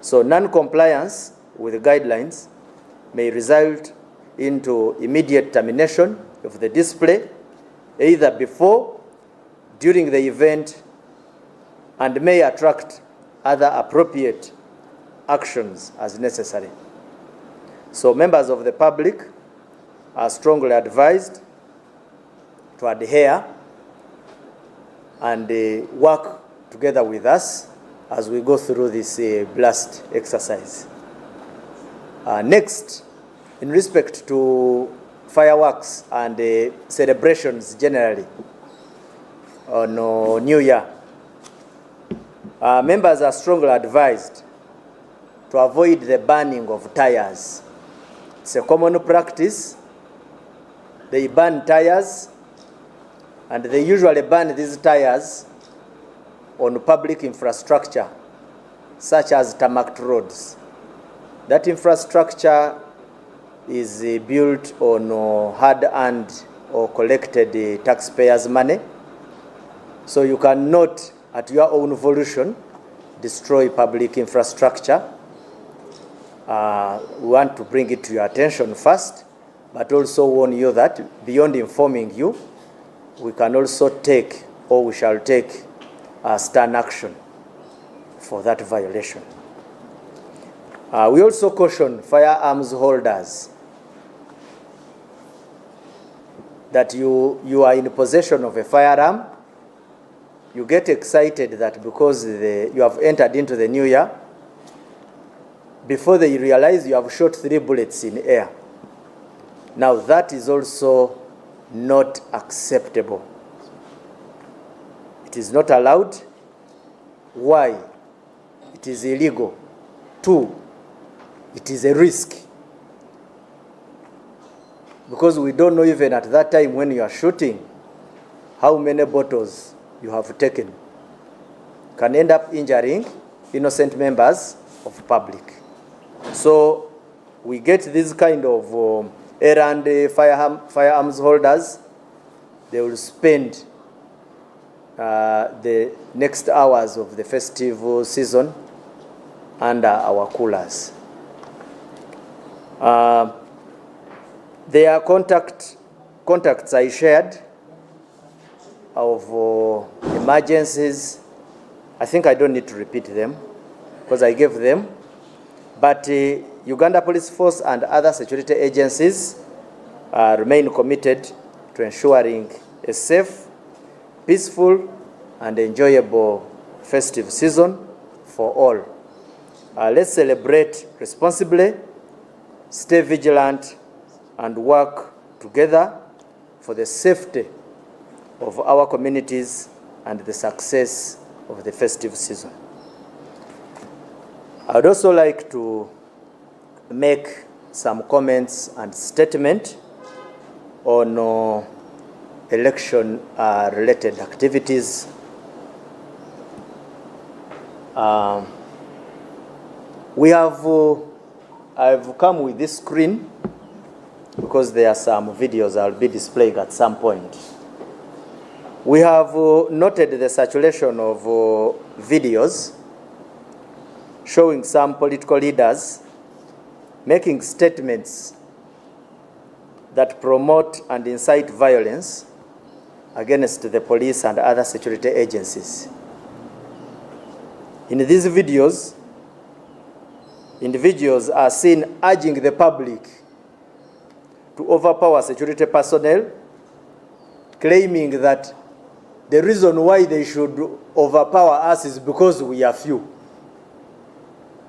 So non-compliance with the guidelines may result into immediate termination of the display, either before, during the event, and may attract other appropriate actions as necessary. So members of the public are strongly advised to adhere and work together with us as we go through this blast exercise. Next, in respect to fireworks and celebrations generally on New Year, members are strongly advised to avoid the burning of tires. It's a common practice. They burn tires, and they usually burn these tires on public infrastructure, such as tarmac roads. That infrastructure is built on hard-earned or collected taxpayers' money. So you cannot, at your own volition, destroy public infrastructure. We want to bring it to your attention first, but also warn you that beyond informing you, we can also take, or we shall take, stern action for that violation. We also caution firearms holders that you are in possession of a firearm. You get excited that because you have entered into the new year, before they realize you have shot 3 bullets in air. Now that is also not acceptable. It is not allowed. Why? It is illegal. 2, it is a risk. Because we don't know even at that time when you are shooting how many bottles you have taken. Can end up injuring innocent members of public. So we get this kind of errand firearms holders. They will spend the next hours of the festive season under our coolers. Their contacts I shared of emergencies, I think I don't need to repeat them because I gave them. But Uganda Police Force and other security agencies remain committed to ensuring a safe, peaceful, and enjoyable festive season for all. Let's celebrate responsibly, stay vigilant, and work together for the safety of our communities and the success of the festive season. I would also like to make some comments and statement on election-related activities. I've come with this screen because there are some videos I'll be displaying at some point. We have noted the saturation of videos showing some political leaders making statements that promote and incite violence against the police and other security agencies. In these videos, individuals are seen urging the public to overpower security personnel, claiming that the reason why they should overpower us is because we are few.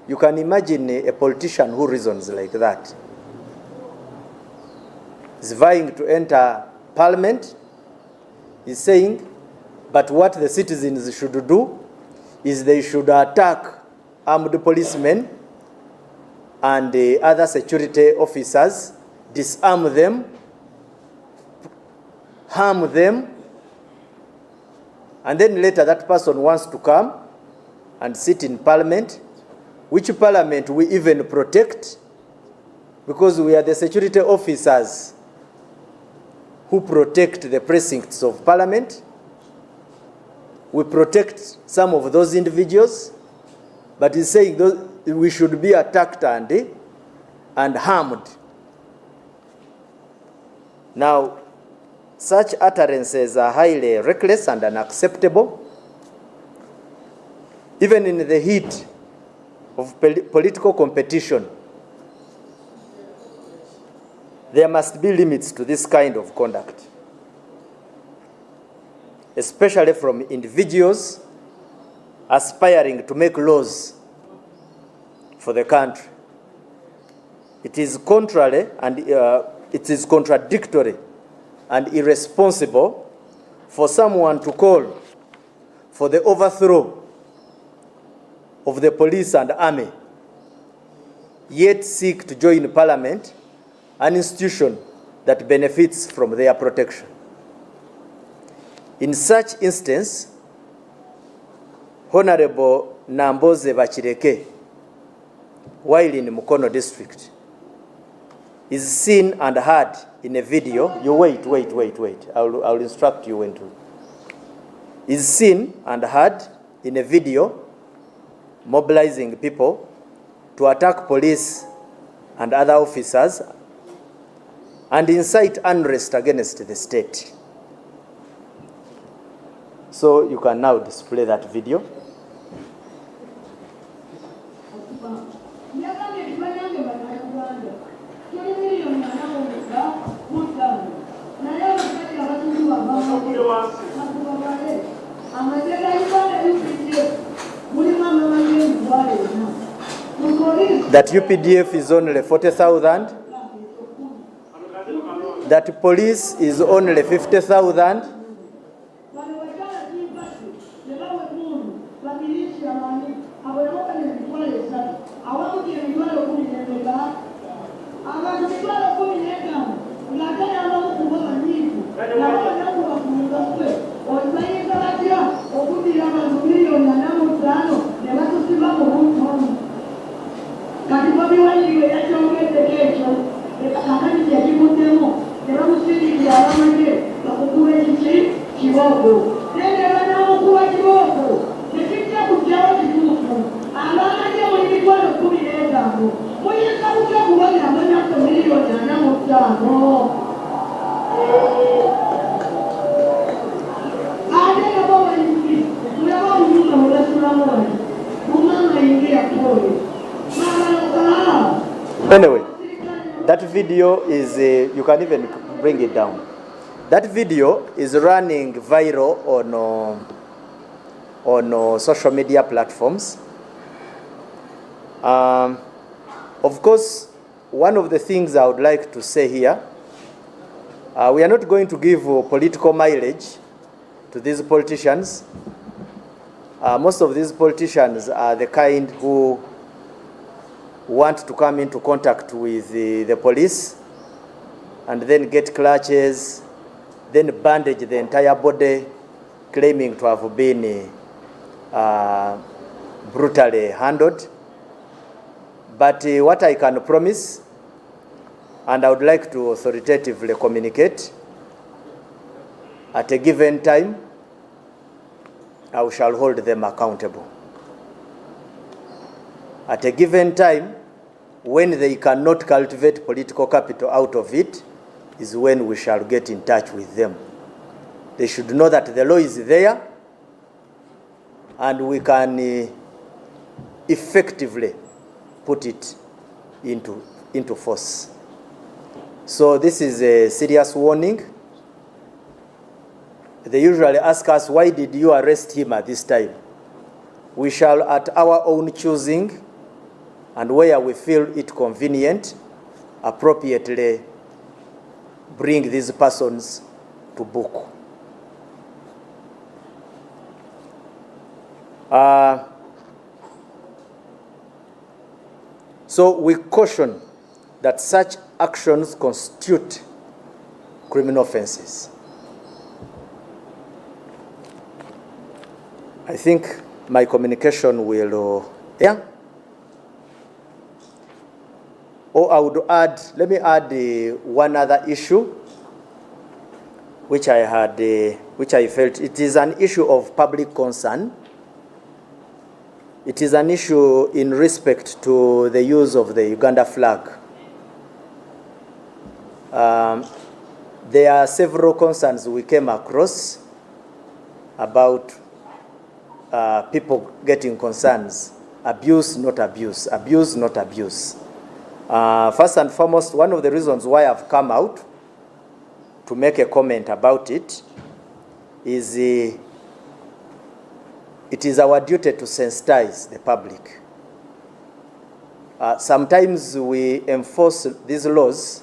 You can imagine a politician who reasons like that. He's vying to enter parliament. He's saying, but what the citizens should do is they should attack armed policemen and other security officers, disarm them, harm them, and then later that person wants to come and sit in parliament, which parliament we even protect, because we are the security officers who protect the precincts of parliament. We protect some of those individuals, but he's saying we should be attacked and harmed. Now, such utterances are highly reckless and unacceptable. Even in the heat of political competition, there must be limits to this kind of conduct, especially from individuals aspiring to make laws for the country. It is contrary and it is contradictory and irresponsible for someone to call for the overthrow of the police and army, yet seek to join Parliament, an institution that benefits from their protection. In such instance, Honorable Namboze Bachireke, while in Mukono district, is seen and heard in a video. You wait. I'll instruct you when to. Is seen and heard in a video mobilizing people to attack police and other officers and incite unrest against the state. So you can now display that video. That UPDF is only 40,000, that police is only 50,000, Anyway, that video is, you can even bring it down. That video is running viral on social media platforms. Of course, one of the things I would like to say here, we are not going to give political mileage to these politicians. Most of these politicians are the kind who want to come into contact with the police and then get clutches, then bandage the entire body, claiming to have been brutally handled. But what I can promise, and I would like to authoritatively communicate, at a given time, I shall hold them accountable. At a given time, when they cannot cultivate political capital out of it, is when we shall get in touch with them. They should know that the law is there, and we can effectively put it into force. So this is a serious warning. They usually ask us, why did you arrest him at this time? We shall, at our own choosing, and where we feel it convenient, appropriately bring these persons to book. So we caution that such actions constitute criminal offenses. I think my communication will air. Or I would add, let me add one other issue which I felt it is an issue of public concern. It is an issue in respect to the use of the Uganda flag. There are several concerns we came across about people getting concerns. Abuse, not abuse. Abuse, not abuse. First and foremost, one of the reasons why I've come out to make a comment about it is it is our duty to sensitize the public. Sometimes we enforce these laws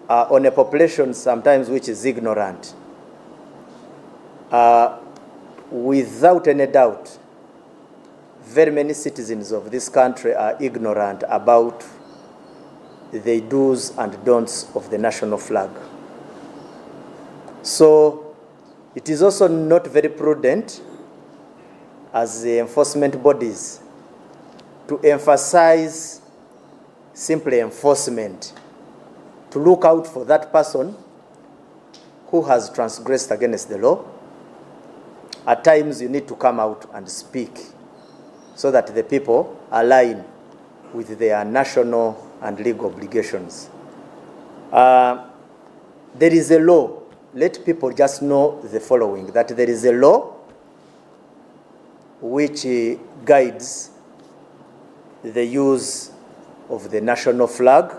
on a population sometimes which is ignorant. Without any doubt, very many citizens of this country are ignorant about the do's and don'ts of the national flag. So it is also not very prudent as the enforcement bodies to emphasize simply enforcement, to look out for that person who has transgressed against the law. At times you need to come out and speak so that the people align with their national and legal obligations. There is a law. Let people just know the following, that there is a law which guides the use of the national flag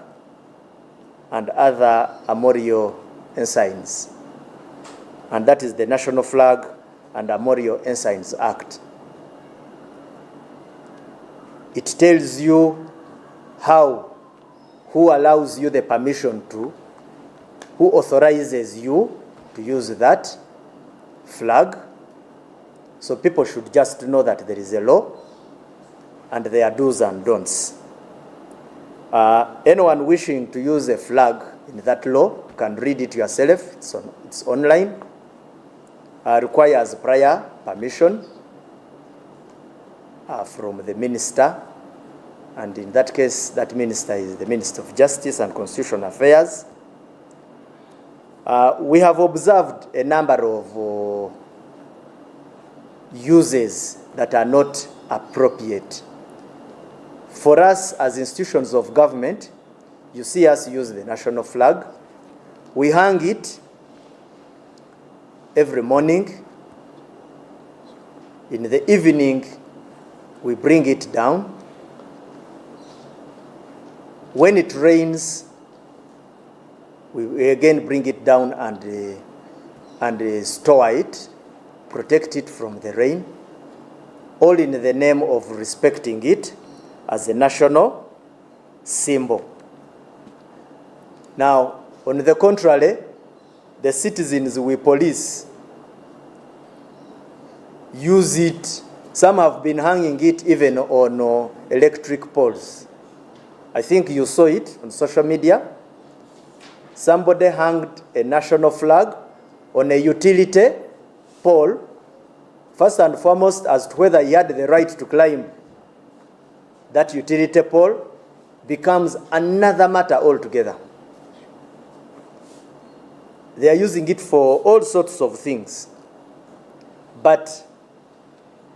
and other armorial ensigns. And that is the National Flag and Armorial Ensigns Act. It tells you who allows you the permission to, who authorizes you to use that flag. So people should just know that there is a law and there are do's and don'ts. Anyone wishing to use a flag in that law can read it yourself. It's online. Requires prior permission from the minister, and in that case, that minister is the Minister of Justice and Constitutional Affairs. We have observed a number of uses that are not appropriate. For us as institutions of government, you see us use the national flag. We hang it every morning. In the evening, we bring it down. When it rains, we again bring it down and store it, protect it from the rain, all in the name of respecting it as a national symbol. Now, on the contrary, the citizens we police use it. Some have been hanging it even on electric poles. I think you saw it on social media. Somebody hanged a national flag on a utility pole, first and foremost as to whether he had the right to climb that utility pole becomes another matter altogether. They are using it for all sorts of things. But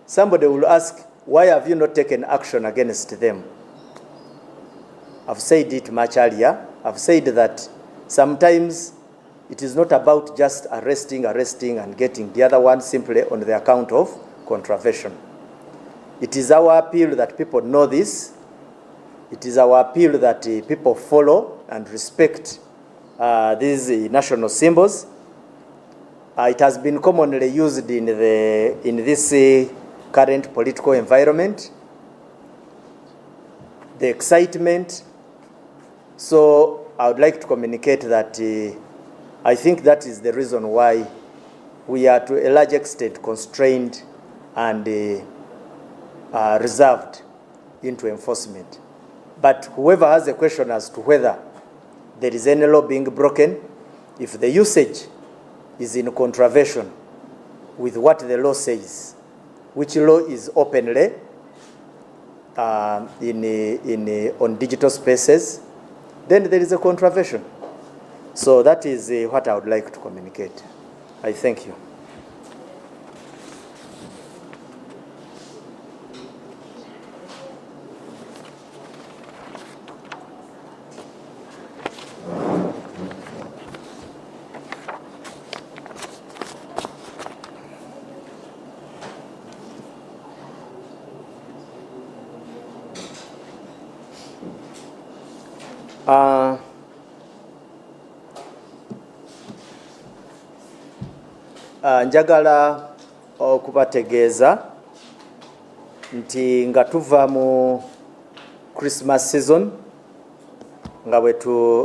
somebody will ask, why have you not taken action against them? I've said it much earlier. I've said that sometimes it is not about just arresting and getting the other one simply on the account of contravention. It is our appeal that people know this. It is our appeal that people follow and respect these national symbols. It has been commonly used in this current political environment, the excitement. So I would like to communicate that I think that is the reason why we are to a large extent constrained and reserved into enforcement. But whoever has a question as to whether there is any law being broken, if the usage is in contravention with what the law says, which law is openly on digital spaces, then there is a contravention. So that is what I would like to communicate. I thank you. Njagala okubategeeza nti nga tuva mu Christmas season nga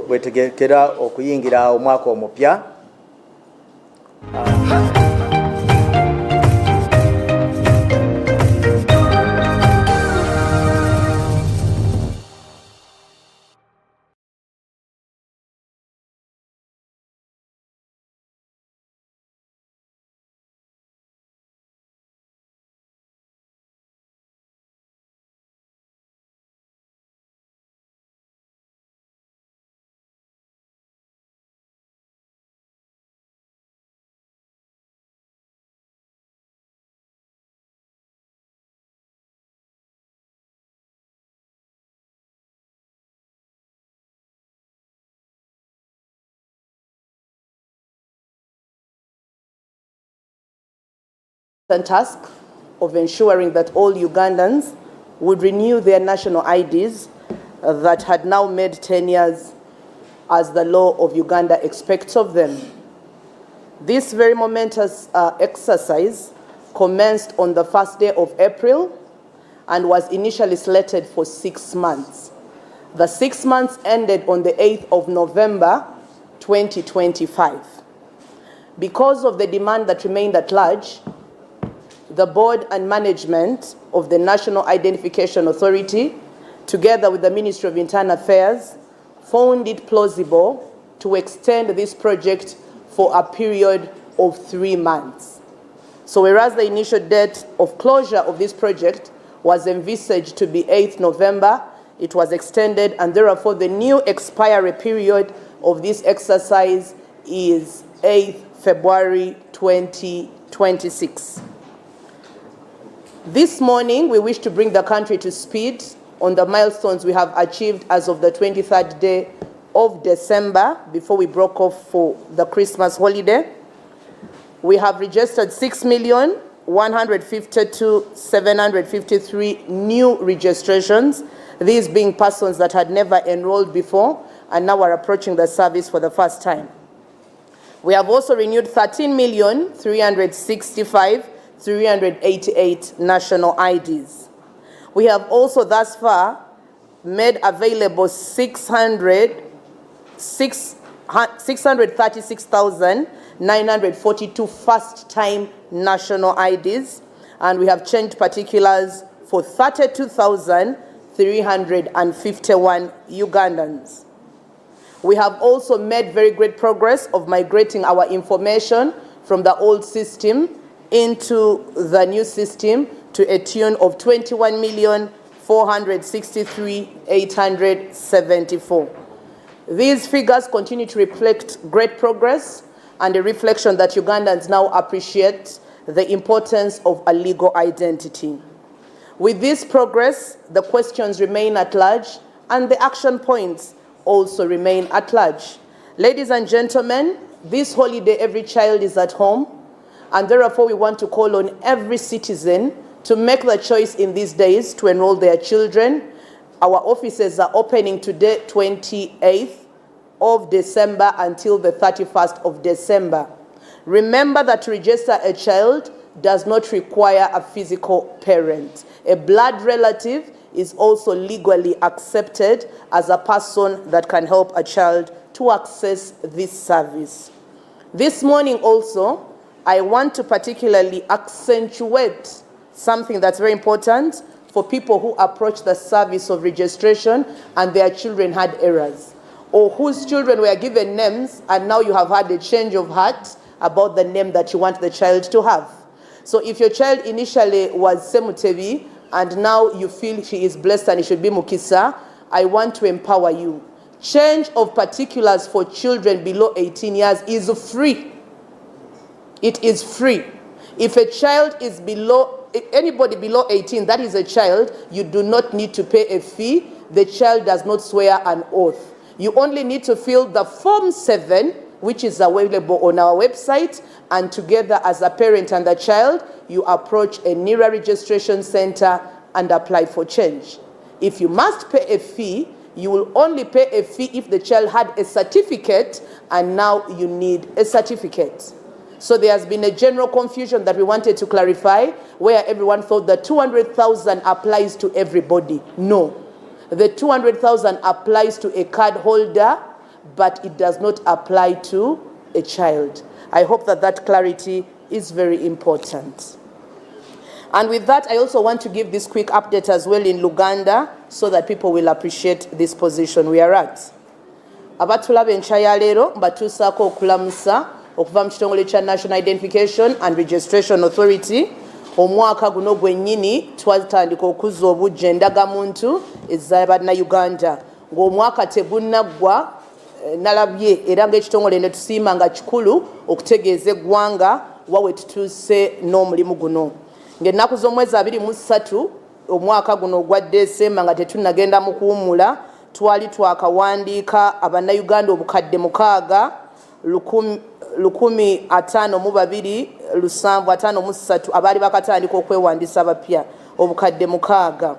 bwetegekera okuyingira omwaka omupya. Task of ensuring that all Ugandans would renew their national IDs that had now made 10 years as the law of Uganda expects of them. This very momentous exercise commenced on the first day of April and was initially slated for 6 months. The 6 months ended on the 8th of November 2025. Because of the demand that remained at large, the board and management of the National Identification Authority, together with the Ministry of Internal Affairs, found it plausible to extend this project for a period of 3 months. So whereas the initial date of closure of this project was envisaged to be 8th November, it was extended, and therefore the new expiry period of this exercise is 8th February 2026. This morning, we wish to bring the country to speed on the milestones we have achieved as of the 23rd day of December, before we broke off for the Christmas holiday. We have registered 6,152,753 new registrations, these being persons that had never enrolled before and now are approaching the service for the first time. We have also renewed 13,365,388 national IDs. We have also thus far made available 636,942 first-time national IDs, and we have changed particulars for 32,351 Ugandans. We have also made very great progress of migrating our information from the old system into the new system to a tune of 21,463,874. These figures continue to reflect great progress and a reflection that Ugandans now appreciate the importance of a legal identity. With this progress, the questions remain at large and the action points also remain at large. Ladies and gentlemen, this holiday every child is at home, and therefore we want to call on every citizen to make the choice in these days to enroll their children. Our offices are opening today, 28th of December, until the 31st of December. Remember that to register a child does not require a physical parent. A blood relative is also legally accepted as a person that can help a child to access this service. This morning also, I want to particularly accentuate something that's very important for people who approach the service of registration and their children had errors, or whose children were given names and now you have had a change of heart about the name that you want the child to have. So if your child initially was Semutebi and now you feel she is blessed and it should be Mukisa, I want to empower you. Change of particulars for children below 18 years is free. It is free. If a child is anybody below 18, that is a child, you do not need to pay a fee. The child does not swear an oath. You only need to fill the Form 7, which is available on our website, and together as a parent and a child, you approach a NERA registration center and apply for change. If you must pay a fee, You will only pay a fee if the child had a certificate, and now you need a certificate. So there has been a general confusion that we wanted to clarify, where everyone thought that 200,000 applies to everybody. No. The 200,000 applies to a card holder, but it does not apply to a child. I hope that that clarity is very important. And with that, I also want to give this quick update as well in Luganda, so that people will appreciate this position we are at. Abatulaba enchaya leero mbatuusaako okulamusa okuva mu kitongole kya National Identification and Registration Authority. Omwaka guno gwennyini twatandika okuzza obujja endagamuntu ez'Abannayuganda. Ng'omwaka tegunnaggwa, nalabye era ng'ekitongole ne tusiima nga kikulu okutegeeza eggwanga wawe tutuuse n'omulimu guno. Ng'ennaku z'omwezi 23 omwaka guno ogwa Desemba nga tetunnagenda mu kuwummula, twali twakawandiika Abannayuganda obukadde 6,152,753 abaali bakatandika okwewandiisa bapya, obukadde 6.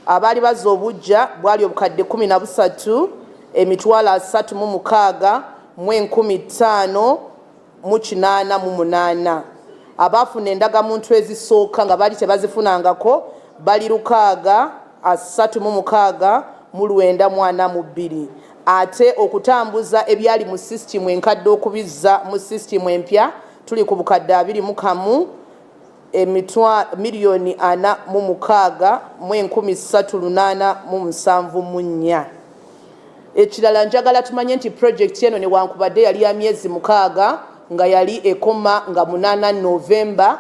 Abaali bazza obujja bwali obukadde 13,336,1588. Abaafuna endagamuntu ezisooka nga baali tebazifunangako bali 636,942. Ate okutambuza ebyali mu system enkadde okubizza mu system empya tuli ku bukadde 21,436,874. Ekirala njagala tumanye nti project eno newankubadde yali ya myezi 6 nga yali ekoma nga 8 November,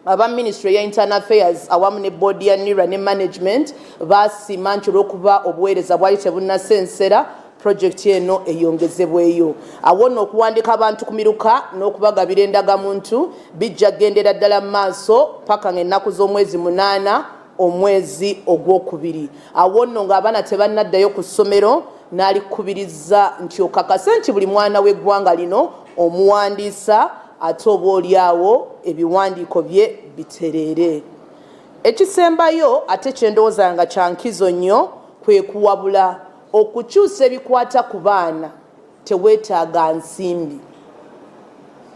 aba Ministry ya Internal Affairs awamu ne board ya NIRA ne management baasiima nti olw'okuba obuweereza bwali tebunnasensera, project eno eyongezebweyo. Awo nno okuwandika abantu ku miruka n'okubagabira endagamuntu bijja gendera ddala mu maaso paka ng'ennaku z'omwezi 8 omwezi ogwokubiri. Awo nno ng'abaana tebannaddayo ku ssomero, n'alikubiriza nti okakase nti buli mwana w'eggwanga lino omuwandiisa ate obaolyawo ebiwandiiko bye bitereere. Ekisembayo ate kyendowooza nga kyankizo nnyo kwe kuwabula okukyusa ebikwata ku baana teweetaaga nsimbi.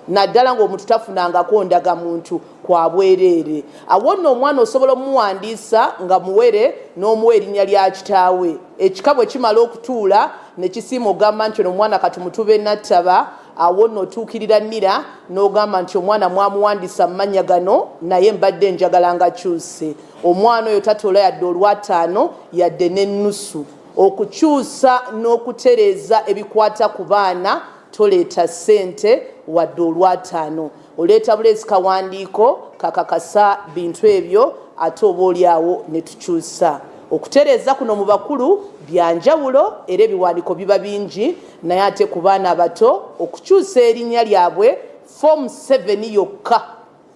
Naddala ng'omuntu tafunangako ndagamuntu kwa bwereere. Awo nno omwana osobola omuwandiisa nga muwere n'omuwa erinnya lya kitaawe. Ekika bwe kimala okutuula ne kisiima ogamba nti omwana katumutube nattaba, awo nno otuukirira NIRA n'ogamba nti omwana mwamuwandiisa mu mannya gano naye mbadde njagala nga kyuse. Omwana oyo tatoola yadde olwataano yadde n'ennusu. Okukyusa n'okutereeza ebikwata ku baana toleeta ssente wadde olwataano. Oleeta buleesi kawandiiko kakakasa bintu ebyo ate obaolyawo ne tukyusa. Okutereeza kuno mu bakulu byanjawulo era ebiwandiiko biba bingi, naye ate ku baana abato okukyusa erinnya lyabwe form 7 yokka,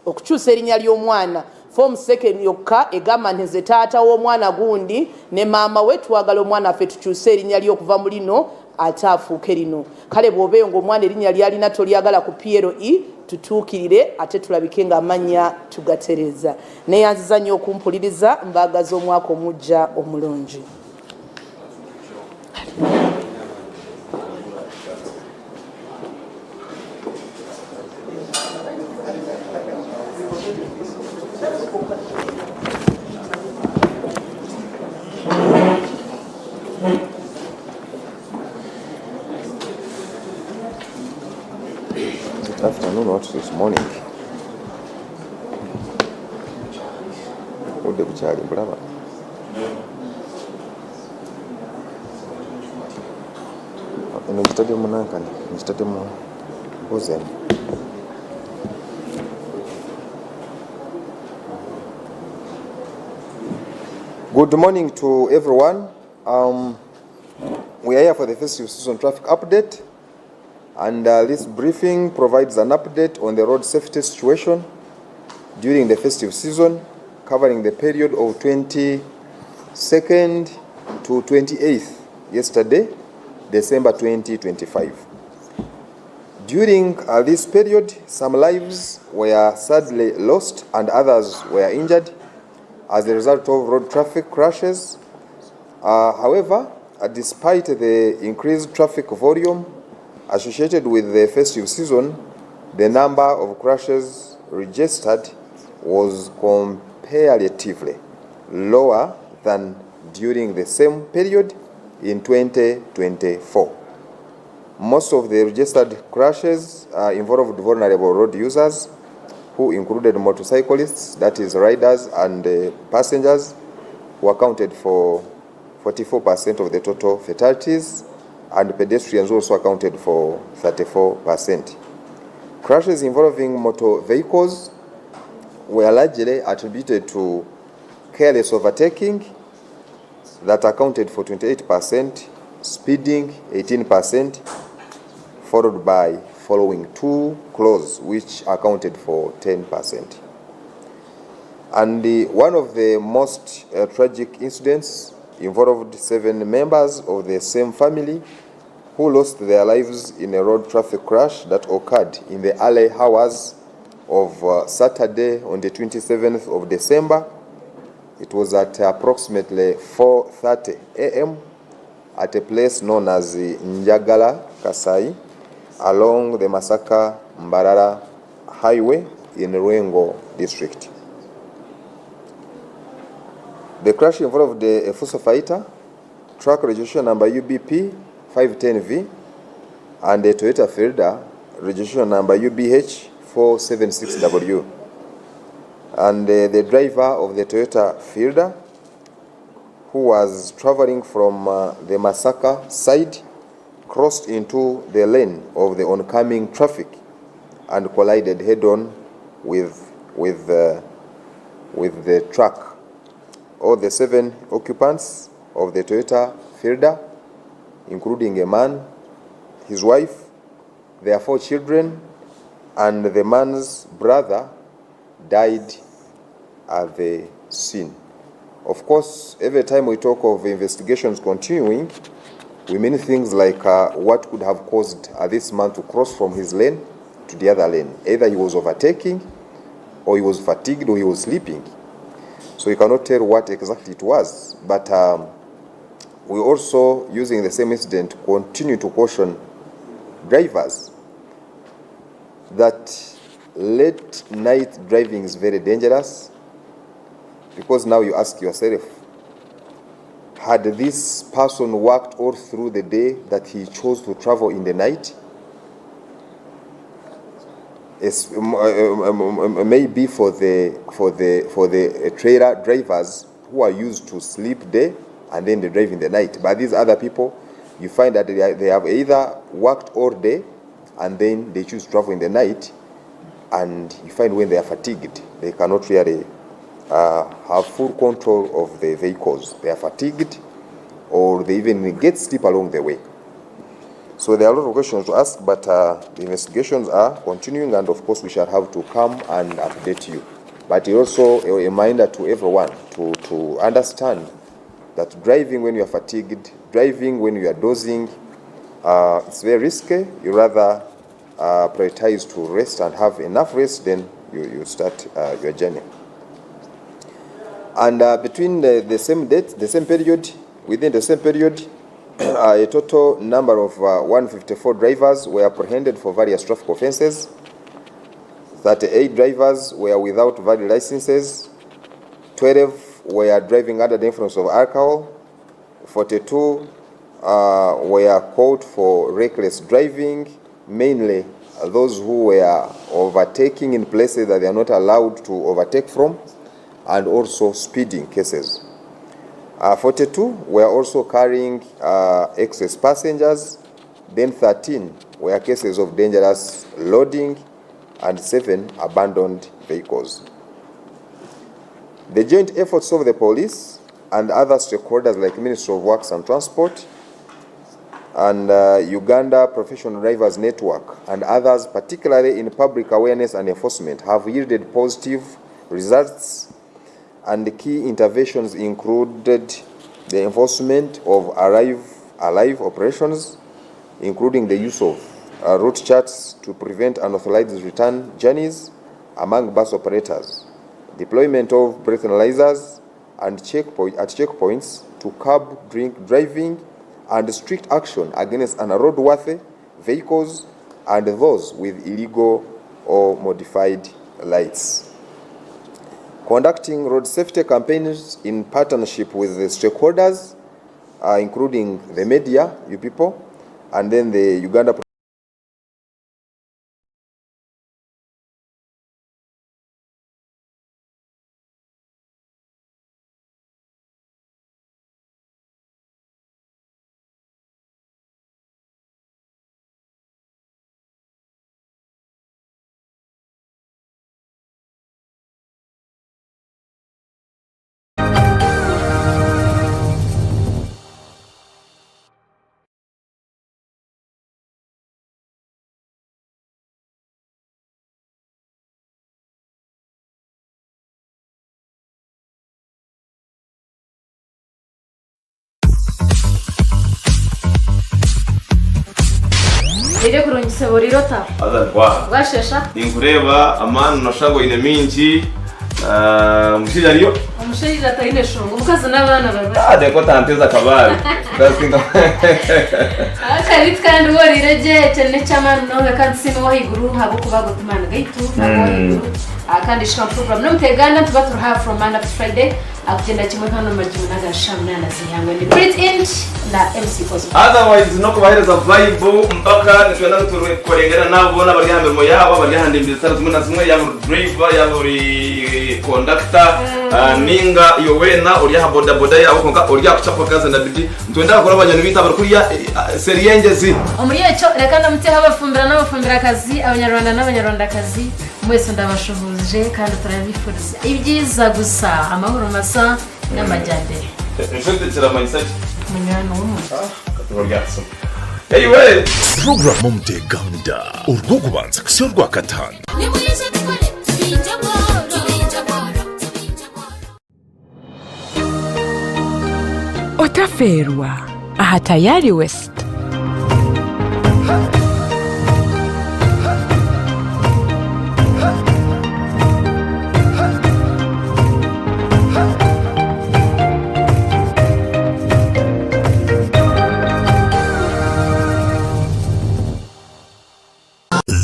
okukyusa erinnya ly'omwana form 2 yokka egamba nti nze taata w'omwana gundi ne maama we twagala omwana affe tukyusa erinnya ly'okuva mu lino ate afuuke lino. Kale bw'obeeyo ng'omwana erinnya lyalina tolyagala ku PLE tutuukirire ate tulabike ng'amannya tugatereeza. Neeyanziza nnyo okumpuliriza, mbaagaza omwaka omujja omulungi. Afternoon, not this morning. Udde kukyali bulaba. Eno kitadde mu Nankani, kitadde mu Ozen. Good morning to everyone. We are here for the festive season traffic update. And this briefing provides an update on the road safety situation during the festive season, covering the period of 22nd to 28th, yesterday, December 2025. During this period, some lives were sadly lost and others were injured as a result of road traffic crashes. However, despite the increased traffic volume associated with the festive season, the number of crashes registered was comparatively lower than during the same period in 2024. Most of the registered crashes involved vulnerable road users, who included motorcyclists, that is riders and passengers, who accounted for 44% of the total fatalities, and pedestrians also accounted for 34%. Crashes involving motor vehicles were largely attributed to careless overtaking, that accounted for 28%, speeding 18%, followed by following too close, which accounted for 10%. And one of the most tragic incidents involved 7 members of the same family who lost their lives in a road traffic crash that occurred in the early hours of Saturday on the 27th of December. It was at approximately 4:30 a.m. at a place known as Njagala Kasai along the Masaka-Mbarara Highway in Rwengo district. The crash involved a Fuso fighter, truck registration number UBP 510V, and a Toyota Fielder, registration number UBH 476W. And the driver of the Toyota Fielder, who was traveling from the Masaka side, crossed into the lane of the oncoming traffic and collided head-on with the truck. All the 7 occupants of the Toyota Fielder, including a man, his wife, their 4 children, and the man's brother, died at the scene. Of course, every time we talk of investigations continuing, we mean things like what could have caused this man to cross from his lane to the other lane. Either he was overtaking, or he was fatigued, or he was sleeping. So we cannot tell what exactly it was. But we also, using the same incident, continue to caution drivers that late night driving is very dangerous, because now you ask yourself, had this person worked all through the day that he chose to travel in the night? Maybe for the trailer drivers who are used to sleep day and then they drive in the night. But these other people, you find that they have either worked all day and then they choose to travel in the night, and you find when they are fatigued, they cannot really have full control of the vehicles. They are fatigued, or they even get sleep along the way. So there are a lot of questions to ask, but the investigations are continuing, and of course we shall have to come and update you. But also a reminder to everyone to understand that driving when you are fatigued, driving when you are dozing, it's very risky. You rather prioritize to rest and have enough rest, then you start your journey. And between the same date, the same period, within the same period, a total number of 154 drivers were apprehended for various traffic offences. 38 drivers were without valid licenses. 12 were driving under the influence of alcohol. 42 were caught for reckless driving, mainly those who were overtaking in places that they are not allowed to overtake from, and also speeding cases. 42 were also carrying excess passengers. Then 13 were cases of dangerous loading, and 7 abandoned vehicles. The joint efforts of the police and other stakeholders like Ministry of Works and Transport and Uganda Professional Drivers Network and others, particularly in public awareness and enforcement, have yielded positive results, and the key interventions included the enforcement of alive operations, including the use of route charts to prevent unauthorized return journeys among bus operators, deployment of breath analyzers and at checkpoints to curb drink driving and strict action against unroadworthy vehicles and those with illegal or modified lights. Conducting road safety campaigns in partnership with the stakeholders, including the media, you people, and then the Uganda. Ire kurungisa borirota. Azarwa. Bashesha. Inkureba amana nashago ine minji. Mushija ariyo. Umushija atayine shongo. Mukaza n'abana baba. Deko tanteza kabari. Ndasinga. Akarit kandi borireje cyane cyamana no kandi simo wahiguru habo kubago tumana gaitu habo kandi shika program no mutegana tuba turi from Monday to Friday akugenda kimwe hano majimu nagashamna na zihangwe ni Great Inch na MC Positive. Otherwise no kubahereza vibe mpaka nishobora no kurengera nabo bona bari hambere mu yabo bari hande imbere tsara zimwe na zimwe ya driver ya buri conductor ninga iyo wena uri ha boda boda yabo konka uri yakuchapa kaza na bidi ntwenda bakora abanyana bita bari kuri ya seriyengezi umuriyeco reka namutse habafumbira n'abafumbira kazi abanyarwanda n'abanyarwandakazi mwese ndabashuhuje kandi turabifuriza ibyiza gusa amahoro masa n'amajyambere. Nshobora kuramanyisa munyano w'umuntu kategoriyaso. Eyiwe program Muteganda urwo kubanza kusyo rwa katanu. Otaferwa aha tayari West.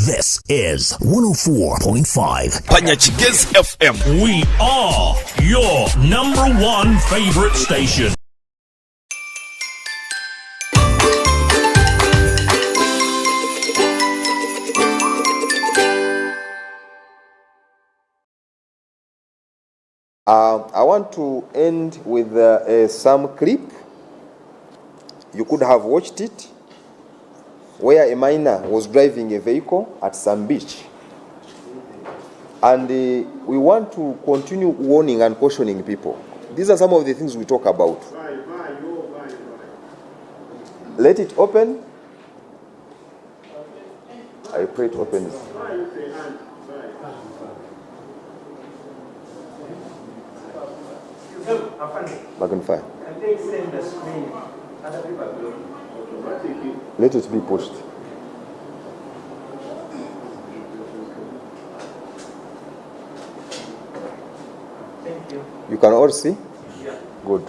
This is 104.5 Panyachigez FM. We are your #1 favorite station. I want to end with some clip. You could have watched it, where a miner was driving a vehicle at some beach. And we want to continue warning and cautioning people. These are some of the things we talk about. Let it open. I pray it opens. Back and fire. Let it be pushed. Thank you. You can all see? Yeah. Good.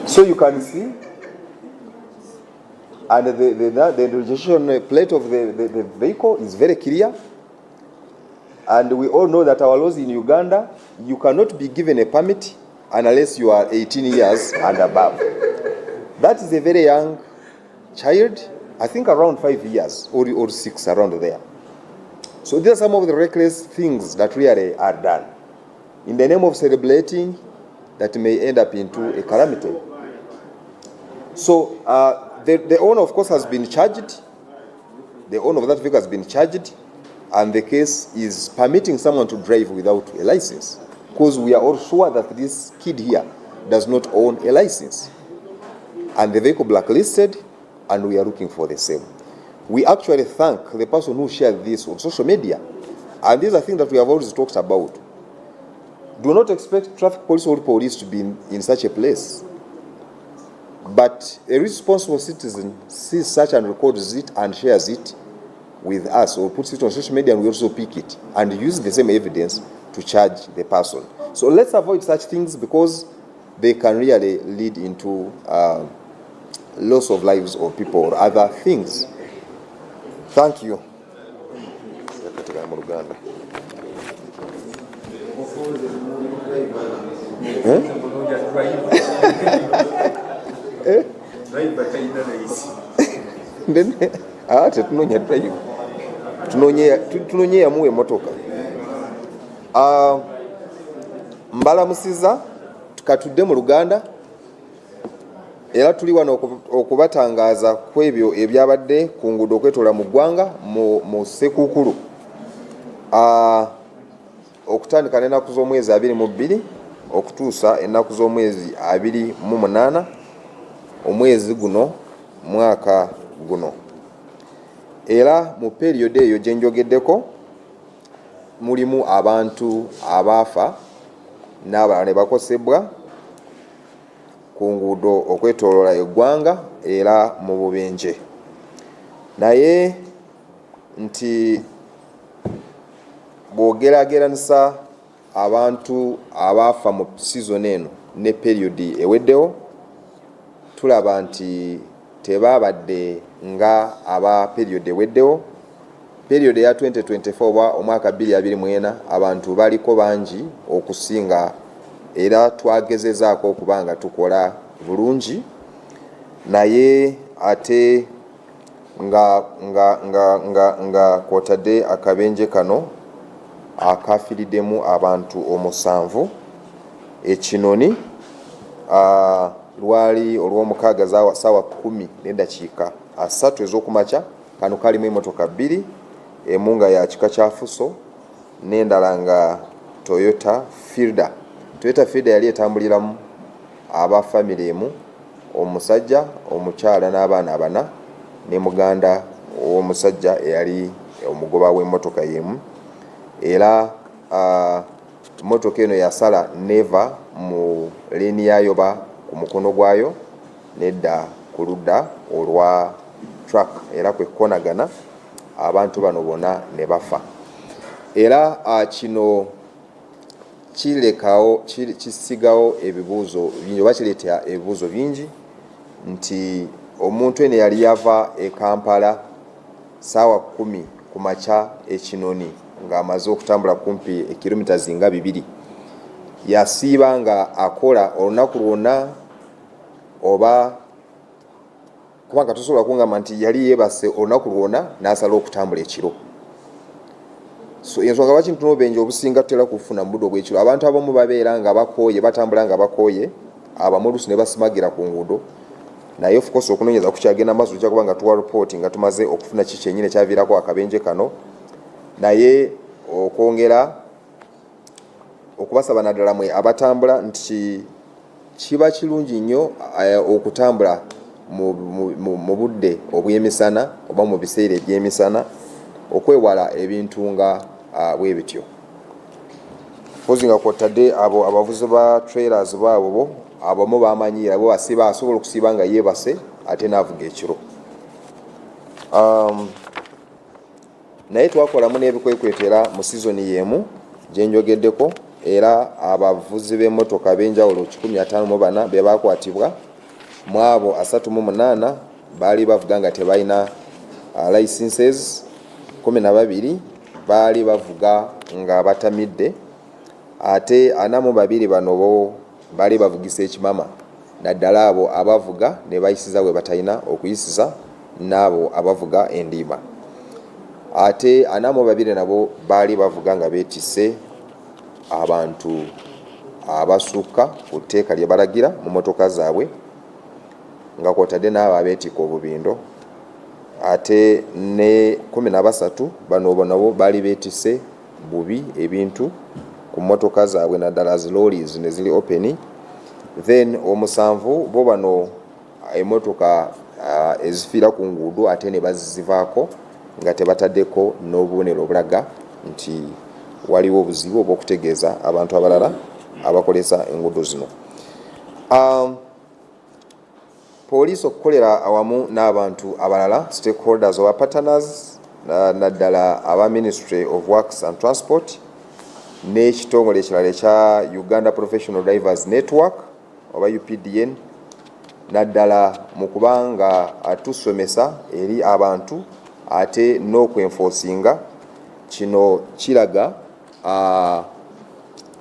So you can see, and the registration plate of the vehicle is very clear. And we all know that our laws in Uganda, you cannot be given a permit unless you are 18 years and above. That is a very young child, I think around 5 years or 6, around there. So these are some of the reckless things that really are done in the name of celebrating that may end up into a calamity. So the owner, of course, has been charged. The owner of that vehicle has been charged. and the case is permitting someone to drive without a license, because we are all sure that this kid here does not own a license, and the vehicle blacklisted, and we are looking for the same. We actually thank the person who shared this on social media, and these are things that we have always talked about. Do not expect traffic police or police to be in such a place. But a responsible citizen sees such and records it and shares it with us, or puts it on social media, and we also pick it and use the same evidence to charge the person. So let's avoid such things, because they can really lead into loss of lives of people or other things. Thank you. Tunonye muwe motoka. Mbalamusiza tukatudde mu Luganda, era tuli wano okubatangaza ku ebyo ebyabadde ku nguudo okwetola mu ggwanga mu Ssekuukulu. Okutandika n'ennaku z'omwezi 22 okutuusa ennaku z'omwezi 28 omwezi guno mwaka guno. Era mu period eyo gye njogeddeko mulimu abantu abaafa n'abalala ne bakosebwa ku nguudo okwetooloola eggwanga era mu bubenje. Naye nti bw'ogeraageranisa abantu abaafa mu season eno ne period eweddewo, tulaba nti tebaabadde nga aba period eweddewo. Period ya 2024 oba omwaka 2024 abantu baliko bangi okusinga, era twagezezaako okubanga tukola bulungi, naye ate nga kwotadde akabenje kano akafiiriddemu abantu 7 ekinoni lwali olw'omukaaga saawa 10:03 ez'okumakya. Kano kalimu emmotoka 2, emu nga ya kika kya Fuso n'endala nga Toyota Fielder. Toyota Fielder yali etambuliramu aba family emu, omusajja, omukyala n'abaana 4, ne muganda w'omusajja eyali omugoba w'emmotoka yemu. Era mmotoka eno yasala neva mu leeni yayoba ku mukono gwayo nedda ku ludda olwa truck, era kwekonagana abantu bano bonna ne bafa. Era kino kisigawo ebibuuzo bingi, oba kireeta ebibuuzo bingi, nti omuntu eno yali yava e Kampala saawa 10 ku makya ekinoni ng'amaze okutambula kumpi kilometers nga 2. Yasiiba nga akola olunaku lwonna, oba kubanga tosobola kungamba nti yali yeebase olunaku lwonna n'asala okutambula ekiro. So ensonga lwaki ntunobenje obusinga tutera kufuna mu budde obw'ekiro. Abantu abamu babeera nga bakooye, batambula nga bakooye, abamu oluusi ne basimagira ku nguudo. Naye of course okunoonyeza kukyagenda maaso tujja kuba nga tuwa report nga tumaze okufuna ki kyennyini ekyaviirako akabenje kano. Naye okwongera okubasaba naddala mwe abatambula nti kiba kirungi nnyo okutambula mu budde obw'emisana oba mu biseera eby'emisana, okwewala ebintu nga bwe bityo. Pozi nga kwotadde abo abavuzi ba trailers baabo abamu bamanyiira bo asiba asobola okusiiba nga yeebase ate n'avuga ekiro. Naye twakolamu n'ebikwekwetera mu season y'emu gye njogeddeko, era abavuzi b'emmotoka ab'enjawulo 154 be baakwatibwa, mu abo 38 baali bavuga nga tebalina licenses, 12 baali bavuga nga batamidde, ate 42 bano bo baali bavugisa ekimama, naddala abo abavuga ne bayisiza we batalina okuyisiza, n'abo abavuga endiima. Ate 42 nabo baali bavuga nga beetisse abantu abasukka ku tteeka lye balagira mu mmotoka zaabwe, nga kwotadde n'abo abeetika obubindo, ate ne 13 bano nabo bali betise bubi ebintu ku motoka zaabwe naddala zi lorries ne zili open. Then omusanvu bo bano emotoka ezifiira ku nguudo ate ne bazivaako nga tebataddeko n'obubonero obulaga nti waliwo obuzibu obw'okutegeeza abantu abalala abakolesa enguudo zino. Poliisi okukolera awamu n'abantu abalala stakeholders oba partners naddala aba Ministry of Works and Transport n'ekitongole ekirala ekya Uganda Professional Drivers Network oba UPDN naddala mu kubanga atusomesa eri abantu ate n'okwenforcinga kino kiraga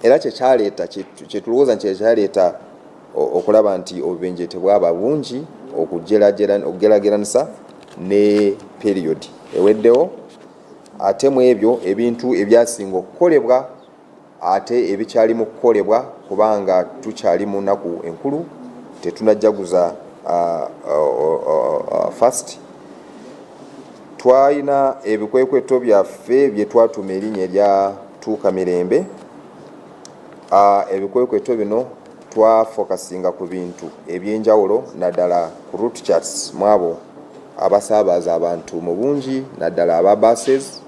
era kyekyaleeta kyetulowooza nti kyekyaleeta okulaba nti obubenje tebwaba bungi okugerageranisa ne period eweddewo ate mu ebyo ebintu ebyasinga okukolebwa ate ebikyali mu kukolebwa kubanga tukyali mu nnaku enkulu tetunajjaguza fast. Twalina ebikwekweto byaffe bye twatuma erinnya erya tuuka mirembe. Ebikwekweto bino twafokasinga ku bintu ebyenjawulo naddala ku route charts mwabo abasaabaza abantu mu bungi naddala aba buses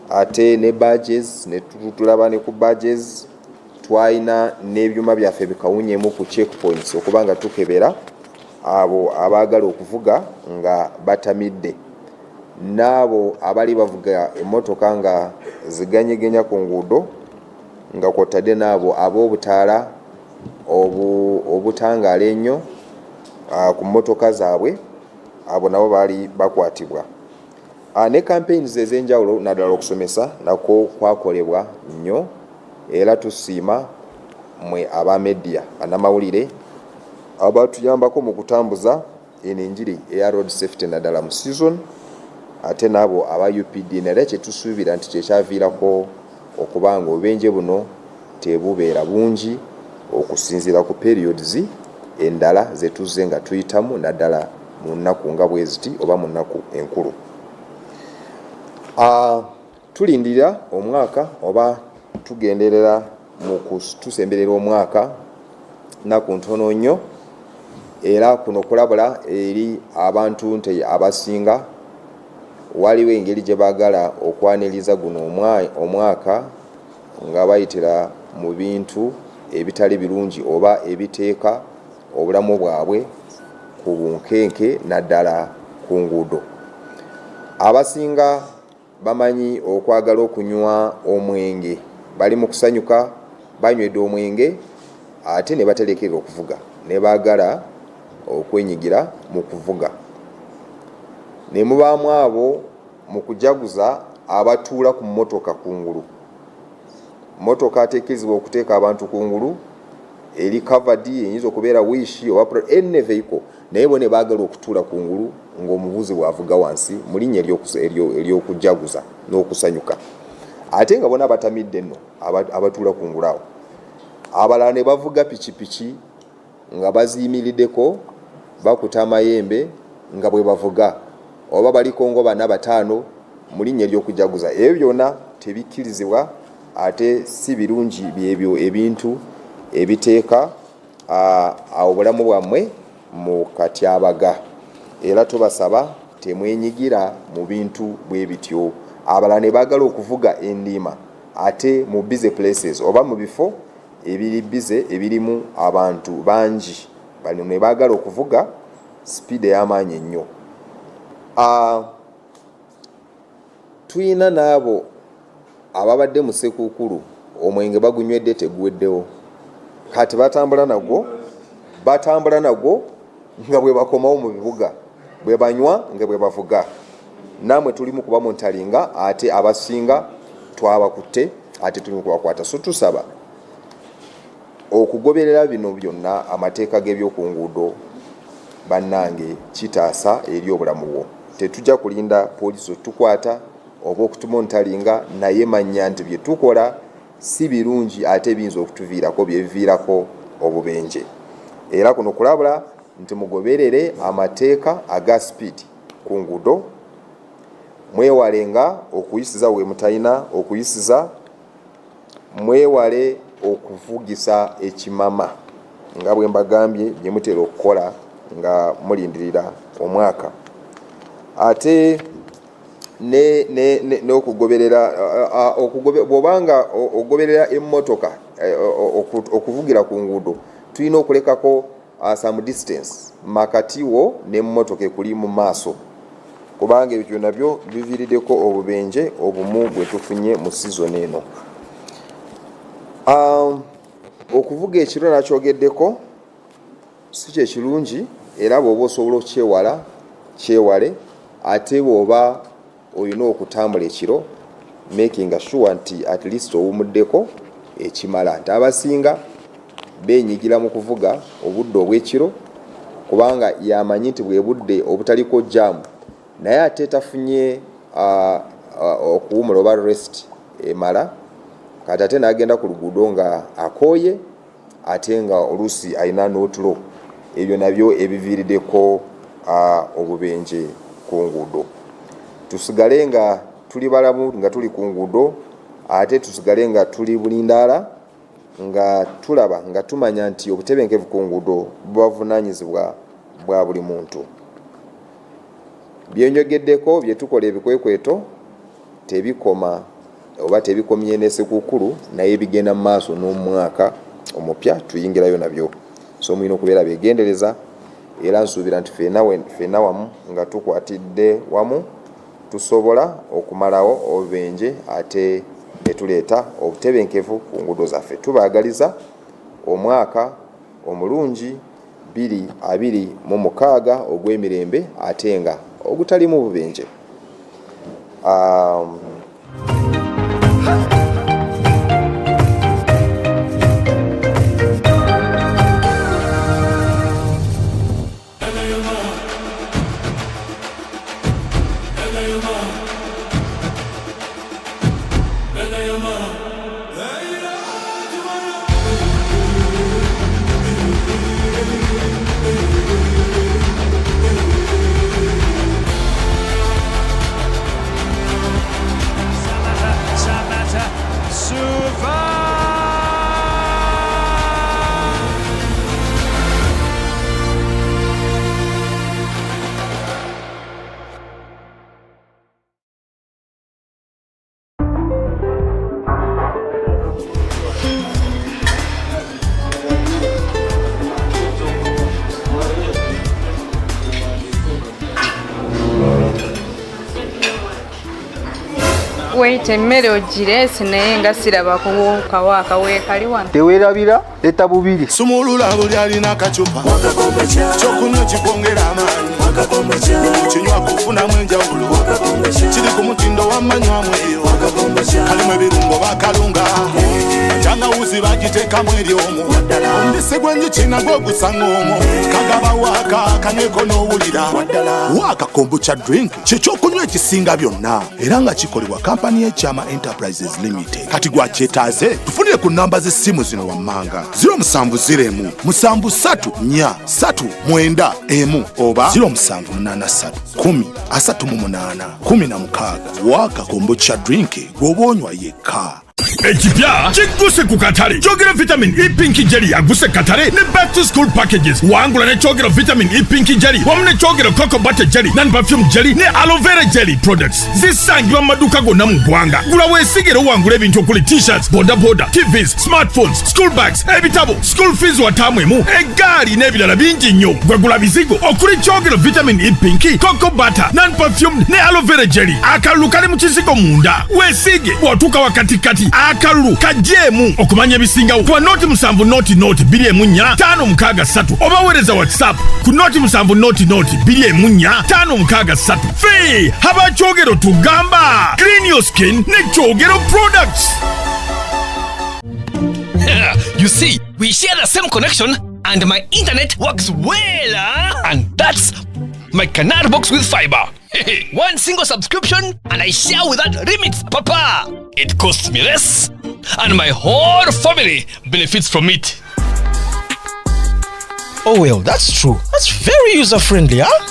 ate ne badges ne tulaba ne ku badges. Twalina n'ebyuma byaffe bikawunyemu ku checkpoints okubanga tukebera abo abaagala okuvuga nga batamidde n'abo abali bavuga emmotoka nga ziganyegenya ku nguudo nga kwotadde n'abo ab'obutaala obutangaala ennyo ku mmotoka zaabwe abo nabo baali bakwatibwa. Ne campaigns ez'enjawulo naddala okusomesa nako kwakolebwa nnyo era tusiima mwe aba media bannamawulire abatuyambako mu kutambuza enjiri eya road safety naddala mu season ate n'abo aba UPD naye kyetusuubira nti kyekyaviirako okubanga obubenje buno tebubeera bungi okusinziira ku periods endala zetuzze nga tuyitamu naddala mu nnaku nga bwe ziti oba mu nnaku enkulu. Tulindirira omwaka oba tugenderera mu kutusemberera omwaka nnaku ntono nnyo era kuno kulabula eri abantu nti abasinga waliwo engeri gye baagala okwaniriza guno omwaka nga bayitira mu bintu ebitali birungi oba ebiteeka obulamu bwabwe ku bunkenke naddala ku nguudo. Abasinga bamanyi okwagala okunywa omwenge bali mu kusanyuka banywedde omwenge ate ne batelekera okuvuga ne baagala okwenyigira mu kuvuga. Ne mubaamu abo mu kujaguza abatuula ku mmotoka kungulu. Mmotoka ateekezebwa okuteeka abantu kungulu eri covered eyinza okubeera wishi oba enne vehicle naye bo ne baagala okutuula kungulu ng'omuvuzi bw'avuga wansi mu linnya ery'okujaguza n'okusanyuka. Ate nga bona batamidde nno abatuula kungulu awo abalala ne bavuga pikipiki nga baziyimiriddeko bakuta amayembe nga bwe bavuga oba baliko ngo 4-5 mu linnya ery'okujaguza. Ebyo byonna tebikkirizibwa ate si birungi byebyo ebintu ebiteeka obulamu bwammwe mu katyabaga. Era tubasaba temwenyigira mu bintu bwe bityo. Abalala ne baagala okuvuga endiima ate mu busy places oba mu bifo ebiri busy ebirimu abantu bangi bali ne baagala okuvuga speed ey'amaanyi ennyo. Tuyina n'abo ababadde mu sekuukulu omwenge bagunywedde teguweddewo kati batambula nagwo nga bwe bakomawo mu bibuga bwe banywa nga bwe bavuga. Namwe tulimu kuba mu ntalinga ate abasinga twabakutte ate tulimu kubakwata. So tusaba okugoberera bino byonna amateeka g'ebyoku nguudo bannange kitaasa eri obulamu bwo. Tetujja kulinda poliisi tukwata oba okutuma ntalinga naye manya nti bye tukola si birungi ate binza okutuviirako byeviirako obubenje. Era kuno kulabula nti mugoberere amateeka aga speed ku nguudo, mwewalenga okuyisiza we mutalina okuyisiza, mwewale okuvugisa ekimama nga bwe mbagambye bye mutera okukola nga mulindirira omwaka. Ate n'okugoberera bw'obanga ogoberera emmotoka okuvugira ku nguudo, tulina okulekako some distance makati wo n'emmotoka ekuli mu maaso, kubanga ebyo nabyo biviiriddeko obubenje obumu bwe tufunye mu season eno. Okuvuga ekiro nakyogeddeko si kye kirungi, era bw'oba osobola okukyewala kyewale. Ate bw'oba olina okutambula ekiro, making sure nti at least owumuddeko ekimala. Nti abasinga beenyigira mu kuvuga obudde obw'ekiro kubanga yamanyi nti bwe budde obutaliko jam, naye ate tafunye okuwumula oba rest emala, kati ate n'agenda ku luguudo nga akooye ate nga oluusi alina n'otulo. Ebyo nabyo ebiviiriddeko obubenje ku nguudo. Tusigale nga tuli balamu nga tuli ku nguudo, ate tusigale nga tuli bulindaala nga tulaba nga tumanya nti obutebenkevu ku nguudo bubavunaanyizibwa bwa buli muntu. Byenjogeddeko bye tukola ebikwekweto tebikoma oba tebikomye n'esekukkulu, naye bigenda mu maaso n'omwaka omupya tuyingirayo nabyo. So mulina okubeera beegendereza, era nsuubira nti ffenna wamu nga tukwatidde wamu tusobola okumalawo obubenje ate ne tuleeta obutebenkevu ku nguudo zaffe. Tubaagaliza omwaka omulungi 2026 ogw'emirembe ate nga ogutalimu bubenje. Wait, emmere ogirese naye nga siraba kawaaka weekali wano. Teweerabira leta bubiri. Sumulula buli alina akacupa kyokunywa kibongera amaanyi, kinywa kufunamu enjawulo, kiri ku mutindo w'amanywamu eyo, kalimu ebirungo bakalunga, janawuzi bagiteekamu eri omwo, omubisi gw'enjuki nagwo gusanga omwo, kagaba waaka kanyweko n'owulira. Waaka kombucha drink kyekyokunywa ekisinga byonna, era nga kikolebwa kampani y'Ekyama Enterprises Limited. Kati gwakyetaaze tufunire ku namba z'essimu zino wammanga 0701 734 oba 0783 10 38 Waaka kombucha drink gw'oba onywa yekka. Ekipya kiguse ku katale. Kyogero vitamin E Pinky Jelly yaguse katale ne back to school packages. Wangula ne kyogero vitamin E Pinky Jelly wamu ne kyogero cocoa butter jelly nan perfume jelly ne aloe vera jelly products. Zisangibwa mu maduuka gonna mu ggwanga. Gula weesigere wangula ebintu okuli t-shirts, boda, TVs, smartphones, school bags, ebitabo, school fees watamwemu, eggaali n'ebirala bingi nnyo. Gwegula bizigo okuli kyogero vitamin E Pinky, cocoa butter, nan perfume ne aloe vera jelly. Akalulu kali mu kizigo munda. Weesige bw'otuuka wakatikati akalulu kajeemu okumanya ebisingawo kuba noti 7 noti 2 563 oba weereza WhatsApp ku noti 7 noti 2 563. Fee haba kyogero tugamba clean your skin ne kyogero products. You see, we share the same connection and my internet works well, and that's my Canary box with fiber. One single subscription and I share without limits, Papa. It costs me less and my whole family benefits from it. Oh well, that's true. That's very user-friendly, huh?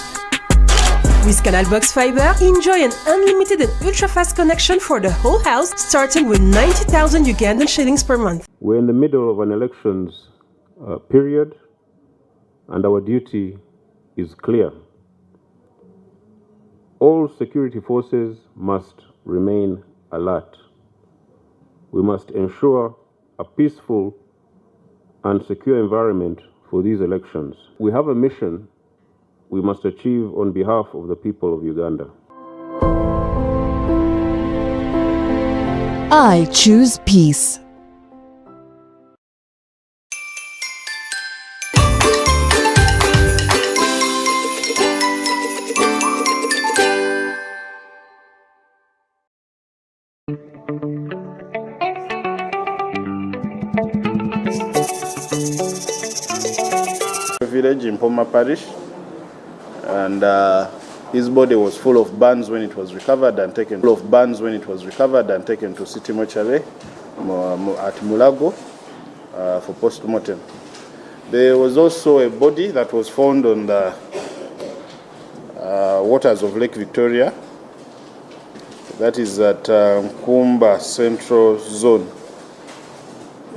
With Canal Box Fiber, enjoy an unlimited and ultra-fast connection for the whole house, starting with 90,000 Ugandan shillings per month. We're in the middle of an elections period, and our duty is clear. All security forces must remain alert. We must ensure a peaceful and secure environment for these elections. We have a mission we must achieve on behalf of the people of Uganda. I choose peace. Village in Poma Parish, and his body was full of burns when it was recovered and taken to City Mortuary at Mulago for post-mortem. There was also a body that was found on the waters of Lake Victoria. That is at Kumba Central Zone.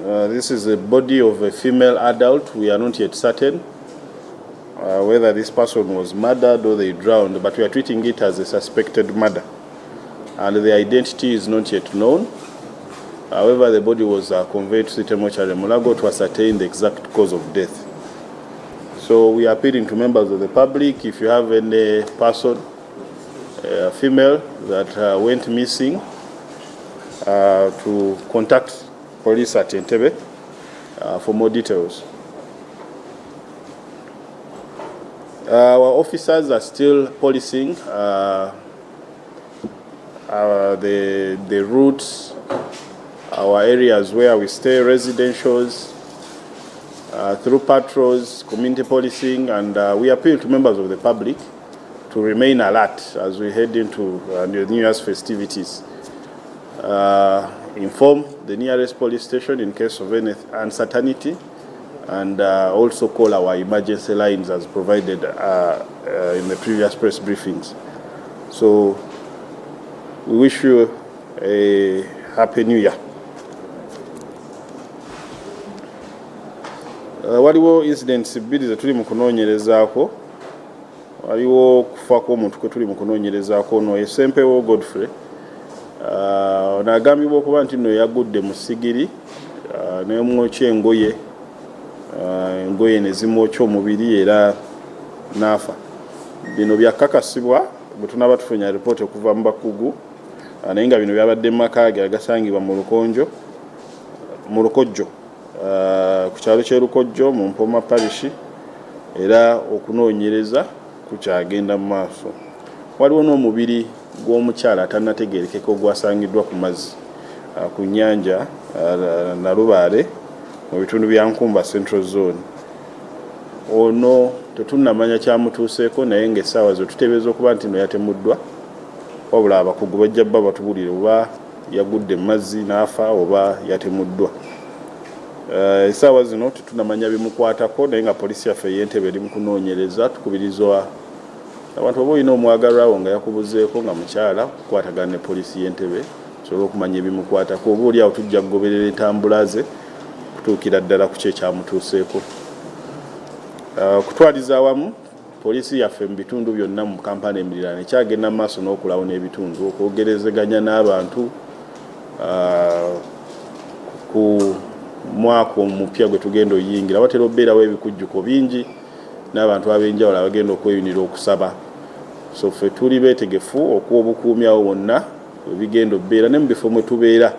This is a body of a female adult. We are not yet certain whether this person was murdered or they drowned, but we are treating it as a suspected murder. And the identity is not yet known. However, the body was conveyed to City Mortuary Mulago to ascertain the exact cause of death. So we are appealing to members of the public, if you have any person, a female, that went missing, to contact police at Entebbe for more details. Our officers are still policing the routes, our areas where we stay, residentials, through patrols, community policing, and we appeal to members of the public to remain alert as we head into the New Year's festivities. Inform the nearest police station in case of any uncertainty, and also call our emergency lines as provided in the previous press briefings. So we wish you a happy new year. Waliwo incidents bbiri zetuli mu kunoonyerezaako. Waliwo kufa kw'omuntu kwe tuli mu kunoonyerezaako ono Sempewo Godfrey. N'agambibwa okuba nti nno yagudde mu sigiri n'emwokya engoye ne zimwokya omubiri era n'afa. Bino byakakasibwa bwe tunaba tufunya alipoota okuva mu bakugu, naye nga bino byabadde mu maka ge agasangibwa mu Lukojjo ku kyalo ky'e Lukojjo mu Mpoma Parish, era okunoonyereza kukyagenda mu maaso. Waliwo n'omubiri gw'omukyala atannategeerekeka ogwasangiddwa ku mazzi ku nnyanja Nalubaale mu bitundu bya Nkumba Central Zone. Ono tetunnamanya kyamutuuseeko, naye ng'essaawa ze tuteebereza okuba nti no yatemuddwa, wabula abakugu bajja bba batubulire oba yagudde mu mazzi n'afa oba yatemuddwa. Essaawa zino tetunnamanya bimukwatako, naye nga poliisi yaffe y'Entebbe eri mu kunoonyereza. Tukubirizwa abantu oba olina omwagalwawo nga yakubuzeeko nga mukyala, kukwatagana ne poliisi y'Entebbe tusobole okumanya ebimukwatako. Oba oli awo tujja kugoberera entambula ze kutuukira ddala ku kyo ekyamutuuseeko. Kutwaliza awamu poliisi yaffe mu bitundu byonna mu kampala emiriraano ekyagenda mu maaso n'okulawo n'ebitundu, okwogerezeganya n'abantu ku mwaka omupya gwe tugenda oyingira. Watera obeerawo ebikujjuko bingi n'abantu ab'enjawulo abagenda okweyunira okusaba. So ffe tuli beetegefu okuwa obukuumi awo wonna webigenda obeera ne mu bifo mwe tubeera,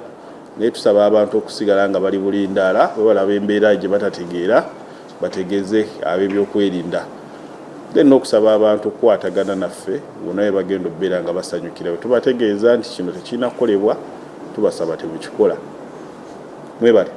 naye tusaba abantu okusigala nga bali bulindaala, bwe balaba embeera gye batategeera bategeeze ab'ebyokwerinda. Then n'okusaba abantu okukwatagana naffe bonna bwe bagenda obeera nga basanyukira. Bwe tubategeeza nti kino tekirina kukolebwa, tubasaba tebukikola. Mwebale.